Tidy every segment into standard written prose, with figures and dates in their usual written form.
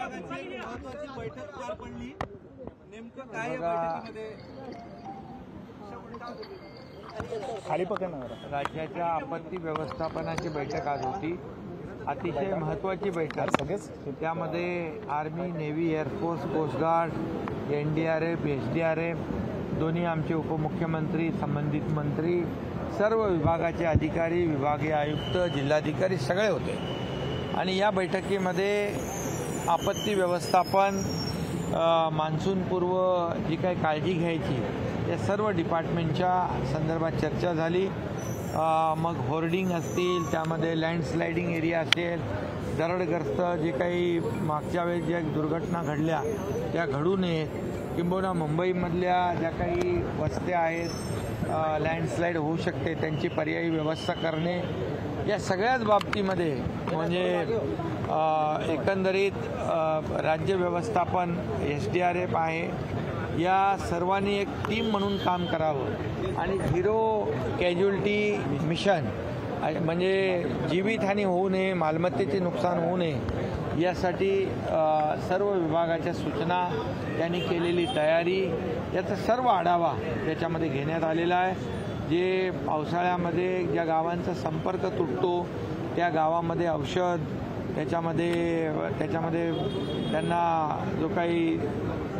विभागाची एक महत्त्वाची बैठक पार पडली, नेमकं काय या बैठकीमध्ये? राज्याच्या आपत्ती व्यवस्थापनाची बैठक आज होती, अतिशय महत्त्वाची बैठक। त्यामध्ये army, navy, air force, coast guard, NDRF, SDRF, दोन्ही आमचे उपमुख्यमंत्री, संबंधित मंत्री, सर्व विभागाचे अधिकारी, विभागीय आयुक्त, जिल्हाधिकारी सगळे होते। आणि या बैठकीमध्ये आपत्ती व्यवस्थापन, मान्सूनपूर्व जी काही काळजी घ्यायची या सर्व डिपार्टमेंटच्या संदर्भात चर्चा झाली। मग होर्डिंग असतील, त्यामध्ये लँडस्लायडिंग एरिया असेल, दरडग्रस्त जे काही मागच्या वेळेस ज्या दुर्घटना घडल्या त्या घडू नयेत, किंबहुना मुंबईमधल्या ज्या काही वस्त्या आहेत लँडस्लाईड होऊ शकते त्यांची पर्यायी व्यवस्था करणे, या सगळ्याच बाबतीमध्ये म्हणजे एकंदरीत राज्य व्यवस्थापन, SDRF आहे, या सर्वांनी एक टीम म्हणून काम करावं आणि झिरो कॅज्युअल्टी मिशन म्हणजे जीवितहानी होऊ नये, मालमत्तेचे नुकसान होऊ नये यासाठी सर्व विभागाच्या सूचना, त्यांनी केलेली तयारी याचा सर्व आढावा त्याच्यामध्ये घेण्यात आलेला आहे। जे पावसाळ्यामध्ये ज्या गावांचा संपर्क तुटतो त्या गावामध्ये औषध, त्याच्यामध्ये त्यांना जो काही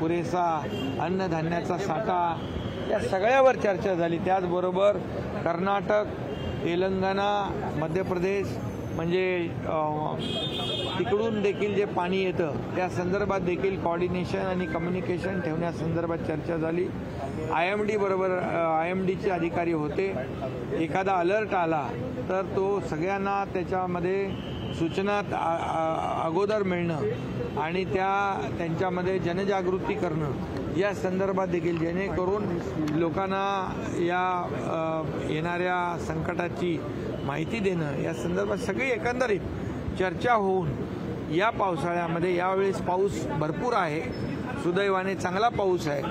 पुरेसा अन्नधान्याचा साठा, या सगळ्यावर चर्चा झाली। त्याचबरोबर कर्नाटक, तेलंगणा, मध्य प्रदेश म्हणजे तिकडून देखील जे पाणी येतं त्या संदर्भात देखील कोऑर्डिनेशन आणि कम्युनिकेशन ठेवण्यासंदर्भात चर्चा झाली। IMDचे अधिकारी होते, एखादा अलर्ट आला तर तो सगळ्यांना त्याच्यामध्ये सूचना अगोदर मिळणं आणि त्यांच्यामध्ये जनजागृती करणं या संदर्भात देखील, जेणेकरून लोकांना या येणाऱ्या संकटाची माहिती देणं या संदर्भात सगळी एकंदरीत चर्चा होऊन या पावसाळ्यामध्ये, यावेळेस पाऊस भरपूर आहे, सुदैवाने चांगला पाऊस आहे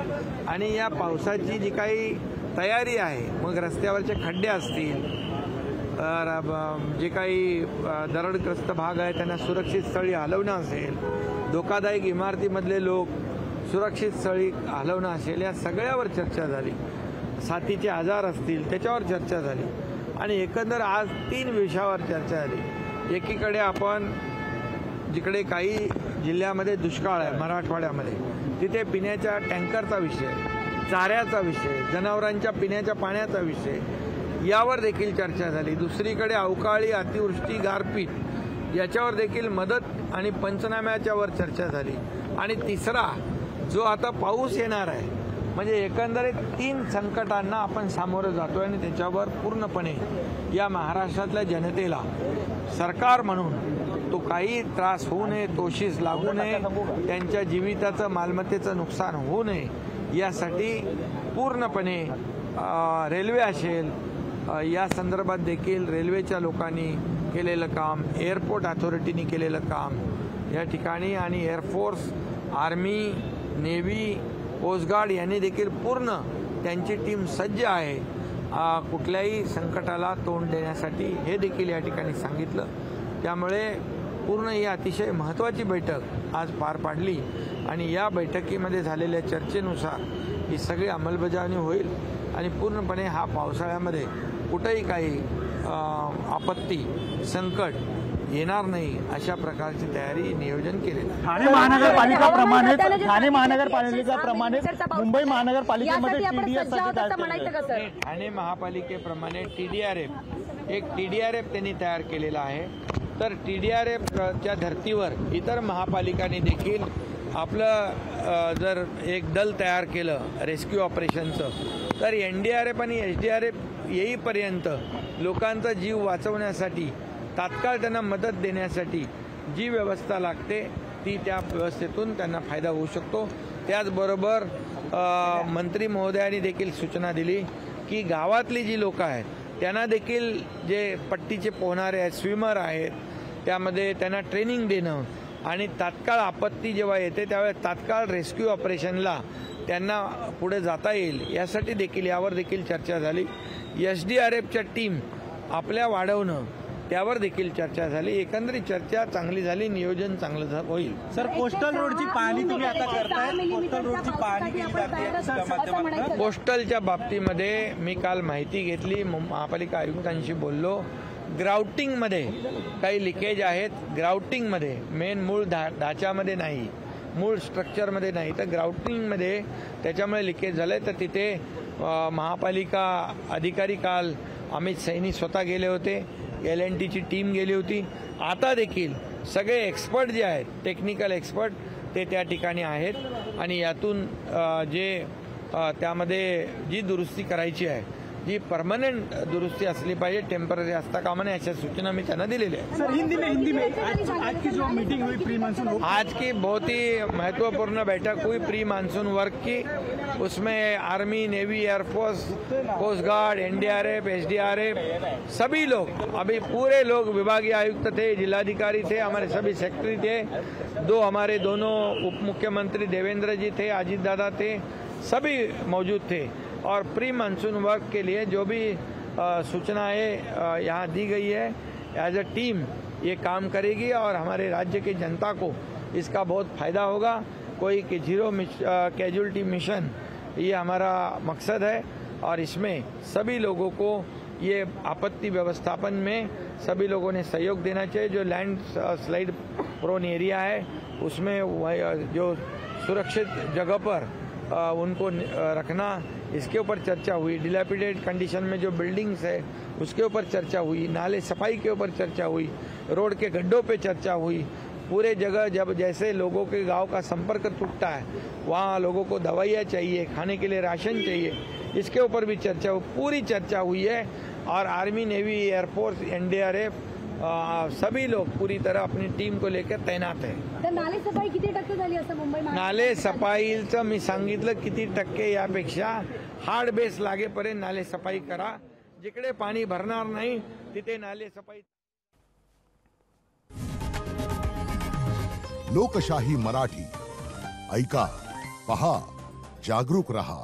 आणि या पावसाची जी काही तयारी आहे, मग रस्त्यावरचे खड्डे असतील, जे काही दरडग्रस्त भाग आहे त्यांना सुरक्षित स्थळी हलवणं असेल, धोकादायक इमारतीमधले लोक सुरक्षित स्थळी हलवणं असेल, या सगळ्यावर चर्चा झाली। साथीचे आजार असतील त्याच्यावर चर्चा झाली आणि एकंदर आज 3 विषयावर चर्चा झाली। एकीकडे आपण जिकडे काही जिल्ह्यामध्ये दुष्काळ आहे, मराठवाड्यामध्ये, तिथे पिण्याच्या टँकरचा विषय, चाऱ्याचा विषय, जनावरांच्या पिण्याच्या पाण्याचा विषय यावर देखील चर्चा झाली। दुसरीकडे अवकाळी अतिवृष्टी, गारपीट याच्यावर देखील मदत आणि पंचनाम्याच्यावर चर्चा झाली। आणि तिसरा जो आता पाऊस येणार आहे, म्हणजे एकंदरीत 3 संकटांना आपण सामोरं जातो आणि त्याच्यावर पूर्णपणे या महाराष्ट्रातल्या जनतेला सरकार म्हणून तो काही त्रास होऊ नये, तोशीस लागू नये, त्यांच्या जीविताचं, मालमत्तेचं नुकसान होऊ नये यासाठी पूर्णपणे रेल्वे असेल या संदर्भात देखील रेल्वेच्या लोकांनी केलेलं काम, एअरपोर्ट अथॉरिटीनी केलेलं काम या ठिकाणी आणि air force, army, navy, coast guard यांनी देखील पूर्ण त्यांची टीम सज्ज आहे कुठल्याही संकटाला तोंड देण्यासाठी, हे देखील या ठिकाणी सांगितलं। त्यामुळे पूर्ण ही अतिशय महत्त्वाची बैठक आज पार पाडली आणि या बैठकीमध्ये झालेल्या चर्चेनुसार ही सगळी अंमलबजावणी होईल आणि पूर्णपणे हा पावसाळ्यामध्ये कुठेही काही आपत्ती, संकट येणार नाही अशा प्रकारची तयारी, नियोजन केलेलं आहे। ठाणे महानगरपालिकेप्रमाणे मुंबई महानगरपालिकेमध्ये ठाणे महापालिकेप्रमाणे TDRF त्यांनी तयार केलेला आहे। तर TDRFच्या धर्तीवर इतर महापालिकांनी देखील आपलं जर एक दल तयार केलं रेस्क्यू ऑपरेशनचं, तर NDRF आणि SDRF येईपर्यंत लोकांचा जीव वाचवण्यासाठी, तात्काळ त्यांना मदत देण्यासाठी जी व्यवस्था लागते ती त्या व्यवस्थेतून त्यांना फायदा होऊ शकतो। त्याचबरोबर मंत्री महोदयांनी देखील सूचना दिली की गावातली जी लोक आहेत त्यांना देखील जे पट्टीचे पोहणारे आहेत, स्विमर आहेत, त्यामध्ये त्यांना ट्रेनिंग देणं आणि तात्काळ आपत्ती जेव्हा येते त्यावेळेस तात्काळ रेस्क्यू ऑपरेशनला त्यांना पुढे जाता येईल यासाठी देखील यावर देखील चर्चा झाली। SDRFच्या टीम आपल्या वाढवणं त्यावर देखील चर्चा झाली. एकंदरीत चर्चा चांगली झाली, नियोजन चांगलं होईल. सर, कोस्टल रोडची पाहणी तुम्ही आता करताय. कोस्टल रोडची पाहणी केली जाते त्या माध्यमातून. कोस्टलच्या बाबतीमध्ये मी काल माहिती घेतली, महापालिका आयुक्तांशी बोललो. ग्राउटिंगमध्ये काही लिकेज आहेत. ग्राउटिंगमध्ये मेन मूळ ढाच्यामध्ये नाही, मूळ स्ट्रक्चरमध्ये नाही, तर ग्राउटिंगमध्ये त्याच्यामुळे लिकेज झालं आहे. तर तिथे महापालिका अधिकारी काल अमित सैनी स्वतः गेले होते, L&Tची टीम गेली होती. आता देखील सगळे एक्सपर्ट जे आहेत, टेक्निकल एक्सपर्ट, ते त्या ठिकाणी आहेत आणि यातून त्यामध्ये जी दुरुस्ती करायची आहे, जी परमनंट दुरुस्ती असली पाहिजे, टेम्पररी असता कामा नये, अशा सूचना मी त्यांना दिलेल्या आहेत. सर, हिंदी में आज की जो मीटिंग हुई प्री मानसून, आज की बहुत ही महत्वपूर्ण बैठक हुई प्री मानसून वर्क की. उसमें army, navy, air force, coast guard, NDRF, SDRF, सभी लोग, अभी पूरे लोग, विभागीय आयुक्त थे, जिलाधिकारी थे, हमारे सभी सेक्रेटरी थे, हमारे दोनों उप मुख्यमंत्री देवेंद्र जी थे, अजीत दादा थे, सभी मौजूद थे. और प्री मानसून वर्क के लिए जो भी सूचनाएं यहाँ दी गई है, एज अ टीम ये काम करेगी और हमारे राज्य की जनता को इसका बहुत फायदा होगा. कोई कि जीरो कैजुअल्टी मिशन, ये हमारा मकसद है और इसमें सभी लोगों को, ये आपत्ति व्यवस्थापन में सभी लोगों ने सहयोग देना चाहिए. जो लैंड स्लाइड प्रोन एरिया है उसमें जो सुरक्षित जगह पर उनको रखना, इसके ऊपर चर्चा हुई. डिलैपिडेटेड कंडीशन में जो बिल्डिंग्स है उसके ऊपर चर्चा हुई. नाले सफाई के ऊपर चर्चा हुई. रोड के गड्ढों पे चर्चा हुई. पूरे जगह जब जैसे लोगों के गांव का संपर्क टूटता है, वहाँ लोगों को दवाइयाँ चाहिए, खाने के लिए राशन चाहिए, इसके ऊपर भी चर्चा हुई. पूरी चर्चा हुई है और आर्मी, नेवी, एयरफोर्स, NDRF सभी लोग पूरी तरह अपनी टीम को लेकर तैनात है. नाले सफाई किती टक्के झाली असं मुंबई नाले सफाईचं मी सांगितलं किती टक्के, यापेक्षा हार्ड बेस लागेपर्यंत नाले सफाई करा. जिकडे पाणी भरणार नाही तिथे नाले सफाई. लोकशाही मराठी, ऐका, पहा, जागरूक रहा.